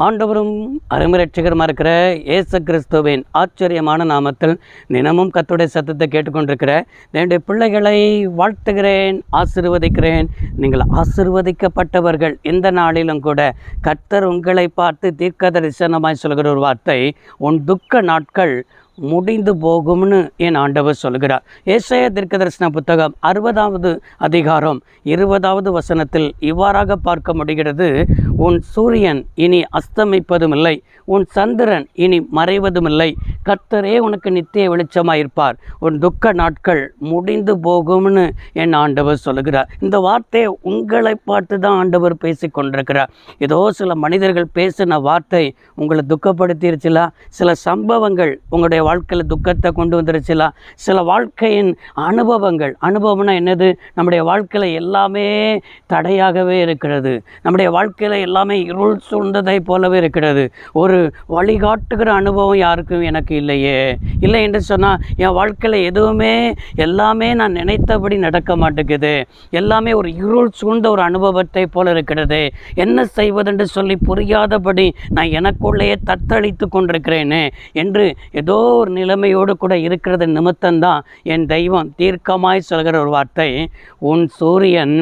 ஆண்டவரும் அருமரட்சகருமா இருக்கிற இயேசு கிறிஸ்துவின் ஆச்சரியமான நாமத்தில் தினமும் கர்த்தருடைய சத்தத்தை கேட்டுக்கொண்டிருக்கிற என்னுடைய பிள்ளைகளை வாழ்த்துகிறேன், ஆசீர்வதிக்கிறேன். நீங்கள் ஆசீர்வதிக்கப்பட்டவர்கள். இந்த நாளிலும் கூட கர்த்தர் உங்களை பார்த்து தீர்க்க தரிசனமாய் சொல்கிற ஒரு வார்த்தை, உன் துக்க நாட்கள் முடிந்து போகும்னு என் ஆண்டவர் சொல்கிறார். ஏசாயா தீர்க்கதரிசன புத்தகம் 60வது அதிகாரம் 20வது வசனத்தில் இவ்வாறாக பார்க்க முடிகிறது. உன் சூரியன் இனி அஸ்தமிப்பதும் இல்லை, உன் சந்திரன் இனி மறைவதும் இல்லை, கர்த்தரே உனக்கு நித்திய வெளிச்சமாயிருப்பார், உன் துக்க நாட்கள் முடிந்து போகும்னு என் ஆண்டவர் சொல்கிறார். இந்த வார்த்தையை உங்களை பார்த்து தான் ஆண்டவர் பேசி கொண்டிருக்கிறார். ஏதோ சில மனிதர்கள் பேசின வார்த்தை உங்களை துக்கப்படுத்திருச்சுலா, சில சம்பவங்கள் உங்களுடைய வாழ்க்கையில் துக்கத்தை கொண்டு வந்துருச்சுலா, சில வாழ்க்கையின் அனுபவம்னா என்னது? நம்முடைய வாழ்க்கையில் எல்லாமே தடையாகவே இருக்கிறது, நம்முடைய வாழ்க்கையில் எல்லாமே இருள் சூழ்ந்ததை போலவே இருக்கிறது. ஒரு வழிகாட்டுகிற அனுபவம் யாருக்கும் எனக்கு இல்லை என்று சொன்னால் என் வாழ்க்கையில் எல்லாமே நான் நினைத்தபடி நடக்க மாட்டேங்குது, எல்லாமே ஒரு இருள் சூழ்ந்த ஒரு அனுபவத்தை போல இருக்கிறது, என்ன செய்வதென்று சொல்லி புரியாதபடி நான் எனக்குள்ளேயே தத்தளித்து கொண்டிருக்கிறேனே என்று ஏதோ ஒரு நிலைமையோடு கூட இருக்கிறது நிமித்தம்தான் என் தெய்வம் தீர்க்கமாய் சொல்கிற ஒரு வார்த்தை, உன் சூரியன்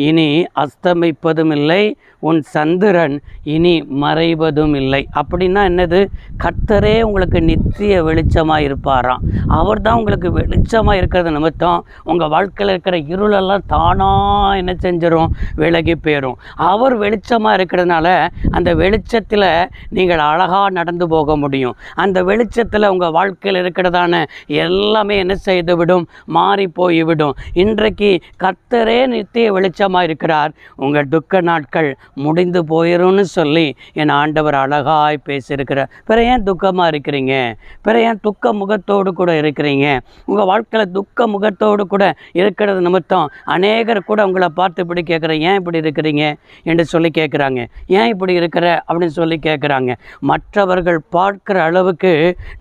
இனி அஸ்தமிப்பதும் இல்லை, உன் சந்திரன் இனி மறைவதும் இல்லை. அப்படின்னா என்னது? கர்த்தரே உங்களுக்கு நித்திய வெளிச்சமாக இருப்பாராம். அவர் தான் உங்களுக்கு வெளிச்சமாக இருக்கிறது நிமித்தம் உங்கள் வாழ்க்கையில் இருக்கிற இருளெல்லாம் தானாக என்ன செஞ்சிடும்? விலகி போயிடும். அவர் வெளிச்சமாக இருக்கிறதுனால அந்த வெளிச்சத்தில் நீங்கள் அழகாக நடந்து போக முடியும். அந்த வெளிச்சத்தில் உங்கள் வாழ்க்கையில் இருக்கிறதான எல்லாமே என்ன செய்து விடும்? மாறி போய்விடும். இன்றைக்கு கர்த்தரே நித்திய வெளிச்சமாக இருக்கிறார், உங்கள் துக்க நாட்கள் முடிந்து போயிடும்னு சொல்லி என் ஆண்டவர் அழகாய் பேசியிருக்கிறார். பிற ஏன் துக்கமாக இருக்கிறீங்க? பிற ஏன் துக்க முகத்தோடு கூட இருக்கிறீங்க? உங்கள் வாழ்க்கையில் துக்க முகத்தோடு கூட இருக்கிறது நிமித்தம் அநேகர் கூட உங்களை பார்த்து இப்படி கேட்குறேன், ஏன் இப்படி இருக்கிறீங்க என்று சொல்லி கேட்குறாங்க. ஏன் இப்படி இருக்கிற அப்படின்னு சொல்லி கேட்குறாங்க. மற்றவர்கள் பார்க்குற அளவுக்கு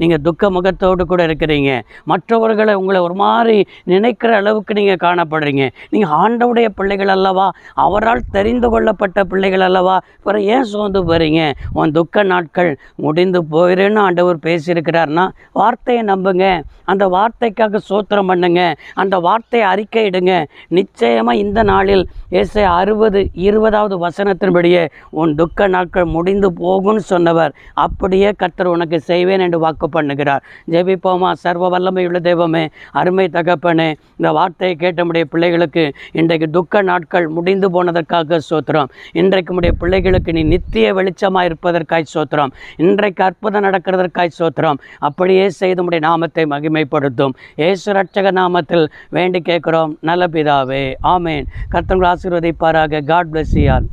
நீங்கள் துக்க முகத்தோடு கூட இருக்கிறீங்க, மற்றவர்களை உங்களை ஒரு மாதிரி நினைக்கிற அளவுக்கு நீங்கள் காணப்படுறீங்க. நீங்கள் ஆண்டவருடைய பிள்ளைகள் அல்லவா, அவரால் தெரிந்து கொள்ளப்பட்ட பிள்ளைகள் அல்லவா, அப்புறம் ஏன் சோர்ந்து போகிறீங்க? உன் துக்க நாட்கள் முடிந்து போயிடுன்னு ஆண்டவர் பேசியிருக்கிறார்னா வார்த்தையை நம்புங்க, அந்த வார்த்தைக்காக சோத்திரம் பண்ணுங்க, அந்த வார்த்தையை அறிக்கையிடுங்க. நிச்சயமாக இந்த நாளில் ஏசாயா 60:20வது வசனத்தின்படியே உன் துக்க நாட்கள் முடிந்து போகும்னு சொன்னவர் அப்படியே கர்த்தர் உனக்கு செய்வேன் என்று வாக்கு பண்ணுகிறார். ஜெபிப்போமா? சர்வ வல்லமையுள்ள தெய்வமே, அருமை தகப்பனே, இந்த வார்த்தையை கேட்டமுடைய பிள்ளைகளுக்கு இன்றைக்கு துக்க நாட்கள் முடிந்து போனதற்காக சோத்திரம். இன்றைக்கு உடைய பிள்ளைகளுக்கு நீ நித்திய வெளிச்சமாக இருப்பதற்காய் சோத்திரம். இன்றைக்கு அற்புதம் நடக்கிறதற்காய் சோத்திரம். அப்படியே செய்து உடைய நாமத்தை மகிமைப்படுத்தும். இயேசு ரட்சக நாமத்தில் வேண்டி கேட்கிறோம் நல்ல பிதாவே, ஆமேன். கர்த்தர் ஆசீர்வதிப்பாராக. God bless you all.